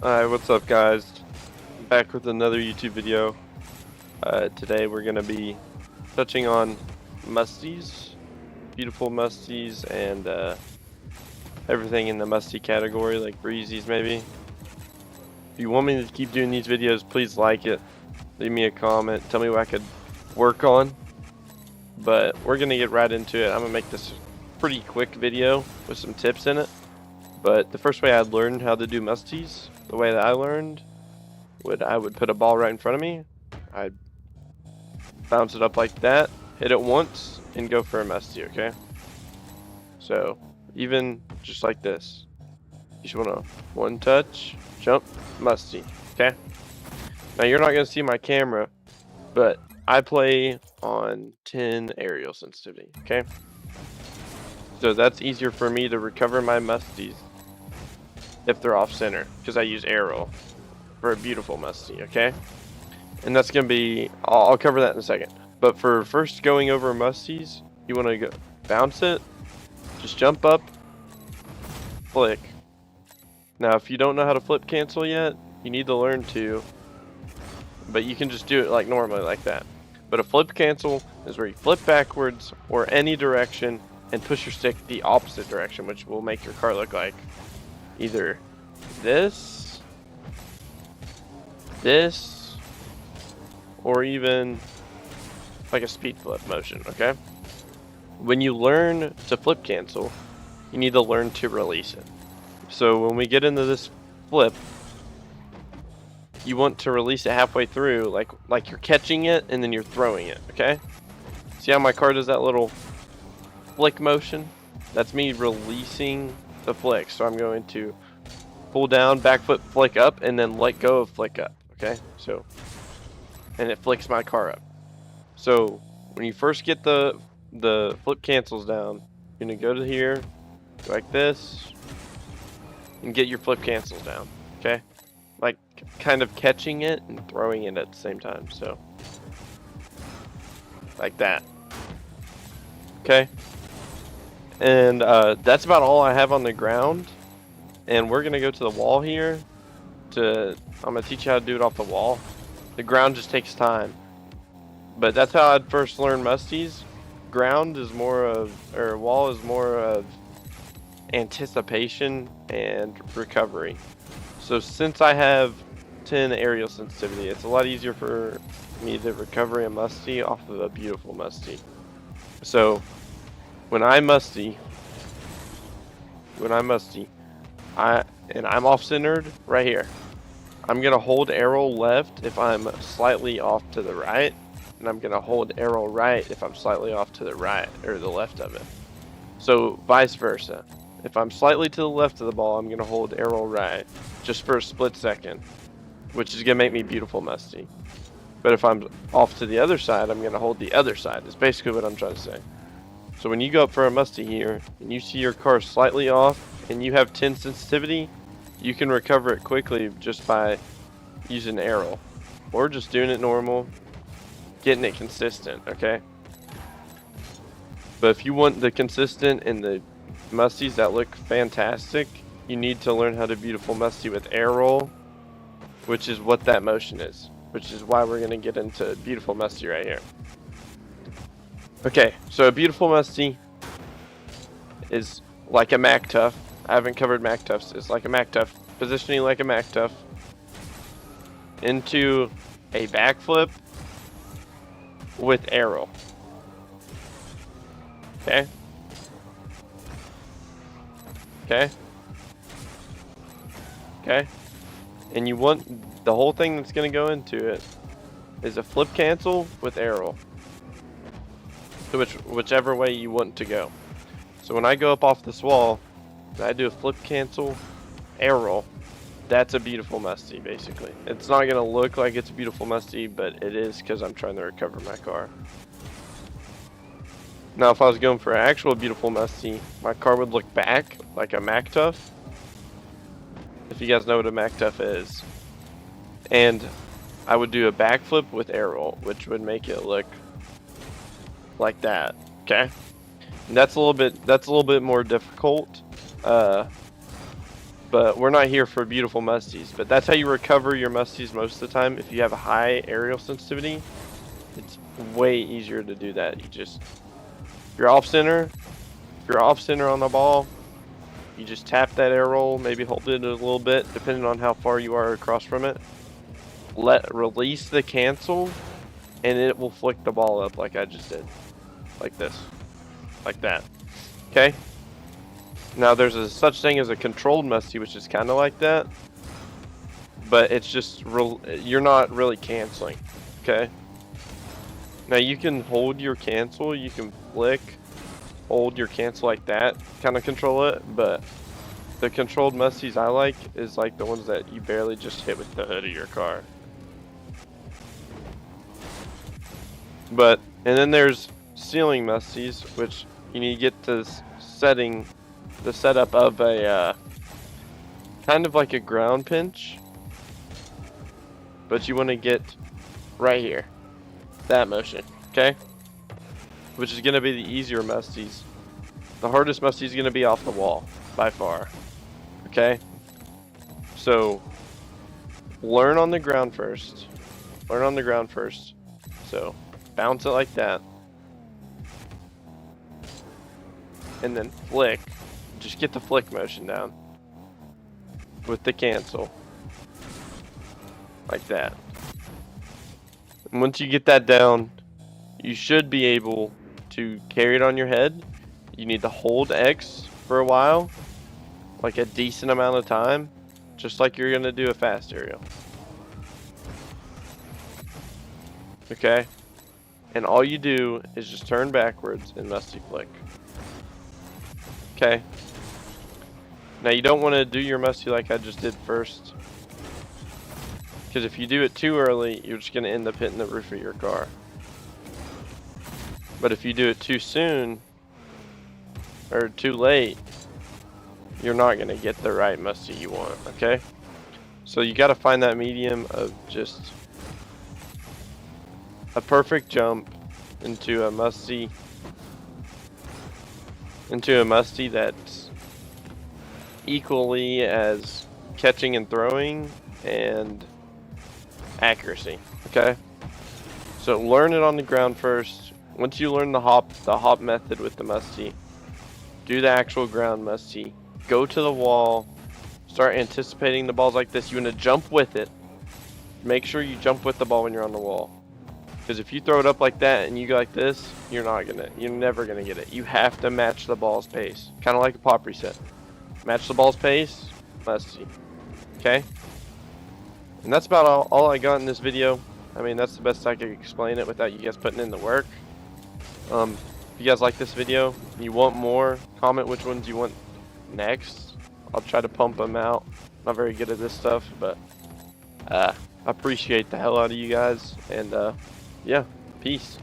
Hi, what's up guys? Back with another YouTube video. Today we're going to be touching on musties, beautiful musties, and everything in the musty category, like breezies maybe. If you want me to keep doing these videos, please like it, leave me a comment, tell me what I could work on. But we're going to get right into it. I'm going to make this pretty quick video with some tips in it. But the first way I learned how to do musties, the way that I learned, I would put a ball right in front of me, I'd bounce it up like that, hit it once, and go for a musty, okay? So, even just like this. You just want to one touch, jump, musty, okay? Now you're not going to see my camera, but I play on 10 aerial sensitivity, okay? So that's easier for me to recover my musties if they're off center, because I use arrow for a beautiful musty, okay? And that's gonna be, I'll cover that in a second. But for first going over musties, you want to go bounce it, just jump up, flick. Now if you don't know how to flip cancel yet, you need to learn to, but you can just do it like normally like that. But a flip cancel is where you flip backwards or any direction and push your stick the opposite direction, which will make your car look like either this, or even like a speed flip motion, okay? When you learn to flip cancel, you need to learn to release it. So when we get into this flip, you want to release it halfway through, like you're catching it and then you're throwing it, okay? See how my car does that little flick motion? That's me releasing the flick. So I'm going to pull down, back foot flick up, and then let go of flick up, okay? So, and it flicks my car up. So when you first get the flip cancels down, you're gonna go to here, like this, and get your flip cancels down, okay? Like kind of catching it and throwing it at the same time, so like that, okay? And that's about all I have on the ground. And we're gonna go to the wall here. I'm gonna teach you how to do it off the wall. The ground just takes time, but that's how I'd first learn musties. Ground is more of, or wall is more of anticipation and recovery. So since I have 10 aerial sensitivity, it's a lot easier for me to recover a musty off of a beautiful musty. So when I'm musty, and I'm off-centered right here, I'm gonna hold arrow left if I'm slightly off to the right, and I'm gonna hold arrow right if I'm slightly off to the right or the left of it. So vice versa. If I'm slightly to the left of the ball, I'm gonna hold arrow right just for a split second, which is gonna make me beautiful musty. But if I'm off to the other side, I'm gonna hold the other side. That's basically what I'm trying to say. So when you go up for a musty here, and you see your car slightly off, and you have 10 sensitivity, you can recover it quickly just by using arrow. Or just doing it normal, getting it consistent, okay? But if you want the consistent and the musties that look fantastic, you need to learn how to beautiful musty with arrow, which is what that motion is. Which is why we're going to get into beautiful musty right here. Okay, so a beautiful musty is like a Mac Tough. I haven't covered Mac Toughs. It's like a Mac Tough, positioning like a Mac Tough into a backflip with arrow. Okay. Okay. Okay. And you want the whole thing that's going to go into it is a flip cancel with arrow. Whichever way you want to go. So when I go up off this wall, I do a flip cancel, arrow. That's a beautiful musty, basically. It's not gonna look like it's a beautiful musty, but it is because I'm trying to recover my car. Now, if I was going for an actual beautiful musty, my car would look back like a Mac Tough. If you guys know what a Mac Tough is, and I would do a backflip with arrow, which would make it look like that, okay? And that's a little bit more difficult But we're not here for beautiful musties. But that's how you recover your musties most of the time. If you have a high aerial sensitivity, it's way easier to do that. If you're off center on the ball, you just tap that air roll, maybe hold it a little bit, depending on how far you are across from it. Release the cancel, and it will flick the ball up like I just did. Like this. Like that. Okay? Now there's a such thing as a controlled musty, which is kind of like that. But it's just, you're not really canceling. Okay? Now you can hold your cancel, you can flick, hold your cancel like that, kind of control it, but the controlled musties I like is like the ones that you barely just hit with the hood of your car. And then there's ceiling musties, which you need to get the setup of a kind of like a ground pinch, but you want to get right here, that motion, okay? Which is going to be the easier musties. The hardest musty is going to be off the wall, by far, okay? So, learn on the ground first. Learn on the ground first. So, bounce it like that. And then flick. Just get the flick motion down. With the cancel. Like that. And once you get that down, you should be able to carry it on your head. You need to hold X for a while. Like a decent amount of time. Just like you're going to do a fast aerial. Okay? And all you do is just turn backwards and musty flick. Okay? Now you don't want to do your musty like I just did first. Because if you do it too early, you're just going to end up hitting the roof of your car. But if you do it too soon, or too late, you're not going to get the right musty you want, okay? So you got to find that medium of just a perfect jump into a musty that's equally as catching and throwing and accuracy, okay? So learn it on the ground first. Once you learn the hop method with the musty, do the actual ground musty. Go to the wall, start anticipating the balls like this. You want to jump with it. Make sure you jump with the ball when you're on the wall. Because if you throw it up like that and you go like this, you're never gonna get it. You have to match the ball's pace. Kind of like a pop reset. Match the ball's pace, musty. Okay? And that's about all I got in this video. I mean, that's the best I could explain it without you guys putting in the work. If you guys like this video, you want more, comment which ones you want next. I'll try to pump them out. Not very good at this stuff, but I appreciate the hell out of you guys. And yeah, peace.